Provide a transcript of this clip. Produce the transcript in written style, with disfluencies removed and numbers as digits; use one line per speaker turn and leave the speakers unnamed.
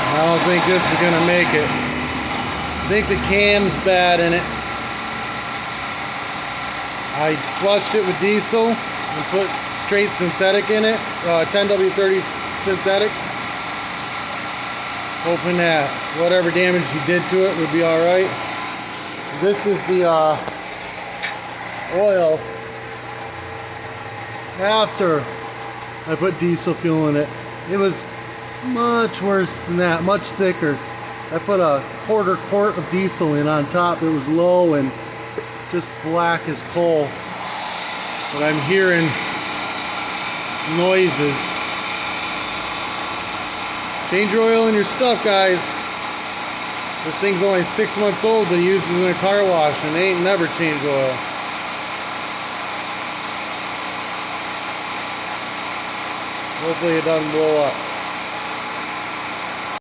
I don't think this is gonna make it. I think the cam's bad in it. I flushed it with diesel and put straight synthetic in it, 10W30 synthetic, hoping that whatever damage you did to it would be alright. This is the oil after I put diesel fuel in it. It was much worse than that, much thicker. I put a quarter quart of diesel in on top. It was low and just black as coal. But I'm hearing noises. Change your oil in your stuff, guys. This thing's only 6 months old, but uses in a car wash and they ain't never changed oil. Hopefully it doesn't blow up.